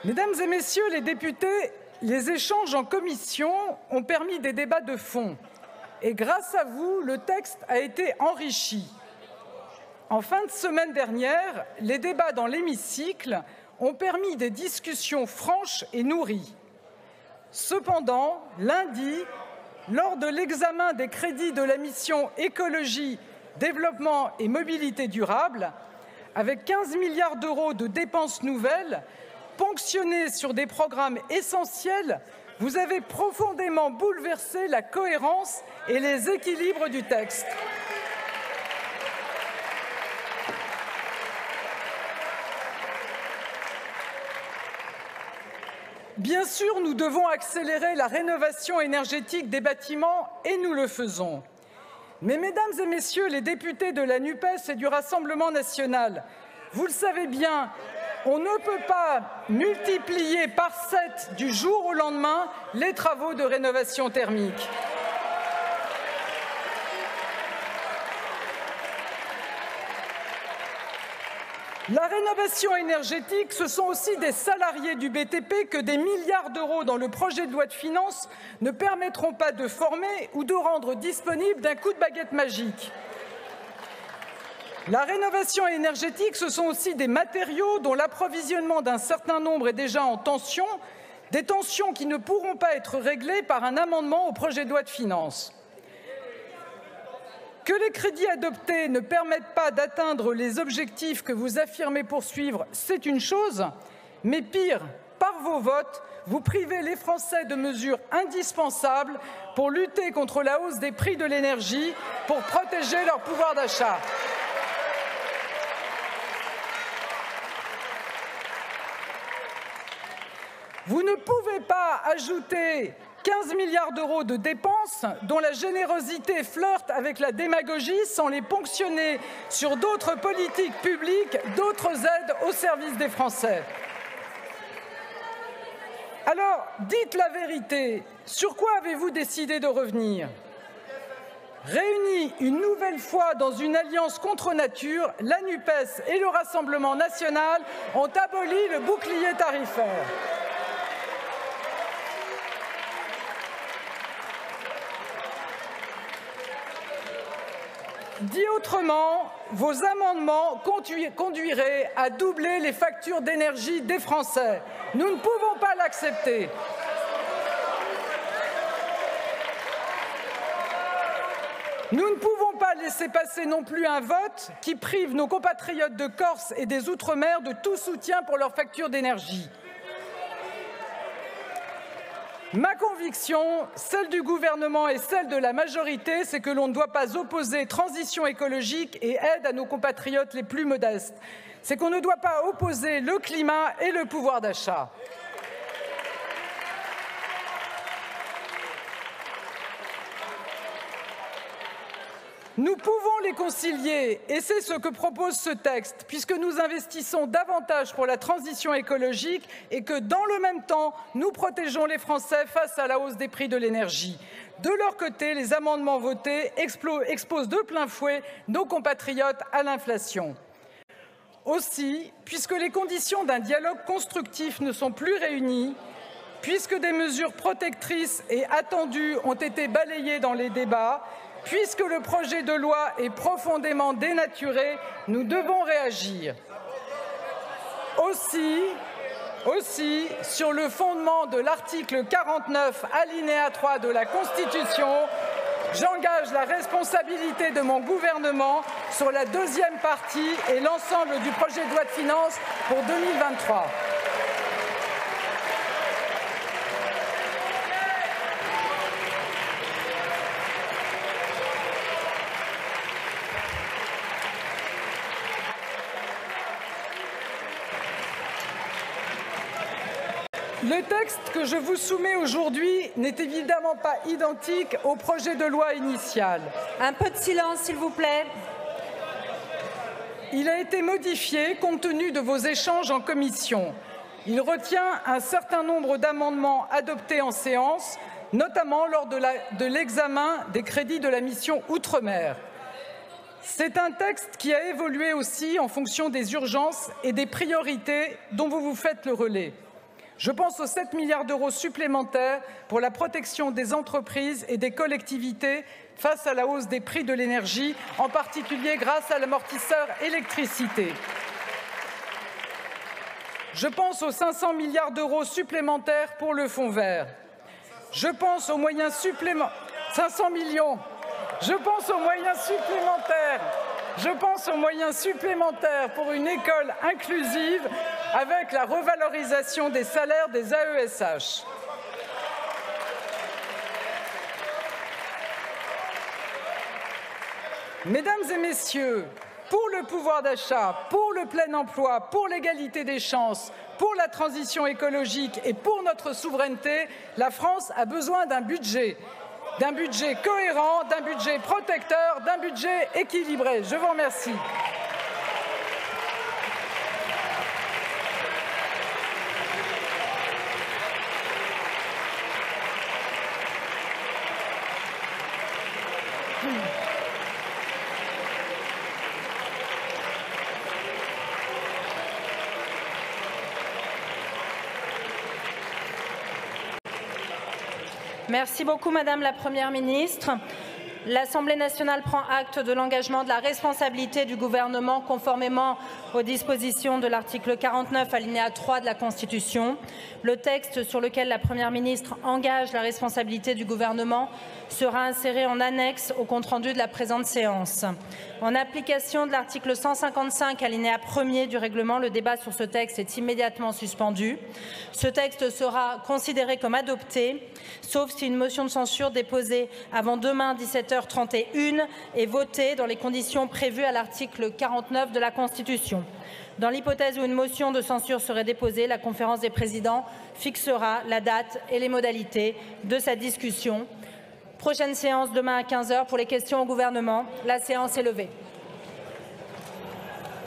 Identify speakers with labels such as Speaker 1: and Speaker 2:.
Speaker 1: Mesdames et messieurs les députés, les échanges en commission ont permis des débats de fond. Et grâce à vous, le texte a été enrichi. En fin de semaine dernière, les débats dans l'hémicycle ont permis des discussions franches et nourries. Cependant, lundi, lors de l'examen des crédits de la mission Écologie, Développement et Mobilité durable, avec 15 milliards d'euros de dépenses nouvelles, ponctionnés sur des programmes essentiels, vous avez profondément bouleversé la cohérence et les équilibres du texte. Bien sûr, nous devons accélérer la rénovation énergétique des bâtiments et nous le faisons. Mais mesdames et messieurs les députés de la NUPES et du Rassemblement national, vous le savez bien, on ne peut pas multiplier par 7 du jour au lendemain les travaux de rénovation thermique. La rénovation énergétique, ce sont aussi des salariés du BTP que des milliards d'euros dans le projet de loi de finances ne permettront pas de former ou de rendre disponibles d'un coup de baguette magique. La rénovation énergétique, ce sont aussi des matériaux dont l'approvisionnement d'un certain nombre est déjà en tension, des tensions qui ne pourront pas être réglées par un amendement au projet de loi de finances. Que les crédits adoptés ne permettent pas d'atteindre les objectifs que vous affirmez poursuivre, c'est une chose, mais pire, par vos votes, vous privez les Français de mesures indispensables pour lutter contre la hausse des prix de l'énergie, pour protéger leur pouvoir d'achat. Vous ne pouvez pas ajouter 15 milliards d'euros de dépenses dont la générosité flirte avec la démagogie sans les ponctionner sur d'autres politiques publiques, d'autres aides au service des Français. Alors, dites la vérité. Sur quoi avez-vous décidé de revenir? Réunis une nouvelle fois dans une alliance contre nature, la NUPES et le Rassemblement national ont aboli le bouclier tarifaire. Dit autrement, vos amendements conduiraient à doubler les factures d'énergie des Français. Nous ne pouvons pas l'accepter. Nous ne pouvons pas laisser passer non plus un vote qui prive nos compatriotes de Corse et des Outre-mer de tout soutien pour leurs factures d'énergie. Ma conviction, celle du gouvernement et celle de la majorité, c'est que l'on ne doit pas opposer transition écologique et aide à nos compatriotes les plus modestes. C'est qu'on ne doit pas opposer le climat et le pouvoir d'achat. Nous pouvons les concilier et c'est ce que propose ce texte, puisque nous investissons davantage pour la transition écologique et que, dans le même temps, nous protégeons les Français face à la hausse des prix de l'énergie. De leur côté, les amendements votés exposent de plein fouet nos compatriotes à l'inflation. Aussi, puisque les conditions d'un dialogue constructif ne sont plus réunies, puisque des mesures protectrices et attendues ont été balayées dans les débats, puisque le projet de loi est profondément dénaturé, nous devons réagir. Aussi, sur le fondement de l'article 49, alinéa 3 de la Constitution, j'engage la responsabilité de mon gouvernement sur la deuxième partie et l'ensemble du projet de loi de finances pour 2023. Le texte que je vous soumets aujourd'hui n'est évidemment pas identique au projet de loi initial.
Speaker 2: Un peu de silence, s'il vous plaît.
Speaker 1: Il a été modifié compte tenu de vos échanges en commission. Il retient un certain nombre d'amendements adoptés en séance, notamment lors de l'examen des crédits de la mission Outre-mer. C'est un texte qui a évolué aussi en fonction des urgences et des priorités dont vous vous faites le relais. Je pense aux 7 milliards d'euros supplémentaires pour la protection des entreprises et des collectivités face à la hausse des prix de l'énergie, en particulier grâce à l'amortisseur électricité. Je pense aux 500 milliards d'euros supplémentaires pour le fonds vert. Je pense aux moyens supplémentaires. 500 millions. Je pense aux moyens supplémentaires. Je pense aux moyens supplémentaires pour une école inclusive avec la revalorisation des salaires des AESH. Mesdames et messieurs, pour le pouvoir d'achat, pour le plein emploi, pour l'égalité des chances, pour la transition écologique et pour notre souveraineté, la France a besoin d'un budget cohérent, d'un budget protecteur, d'un budget équilibré. Je vous remercie.
Speaker 2: Merci beaucoup, Madame la Première ministre. L'Assemblée nationale prend acte de l'engagement de la responsabilité du gouvernement conformément aux dispositions de l'article 49 alinéa 3 de la Constitution. Le texte sur lequel la Première ministre engage la responsabilité du gouvernement sera inséré en annexe au compte-rendu de la présente séance. En application de l'article 155 alinéa 1er du règlement, le débat sur ce texte est immédiatement suspendu. Ce texte sera considéré comme adopté, sauf si une motion de censure déposée avant demain 17h31 est votée dans les conditions prévues à l'article 49 de la Constitution. Dans l'hypothèse où une motion de censure serait déposée, la conférence des présidents fixera la date et les modalités de sa discussion. Prochaine séance demain à 15h pour les questions au gouvernement. La séance est levée.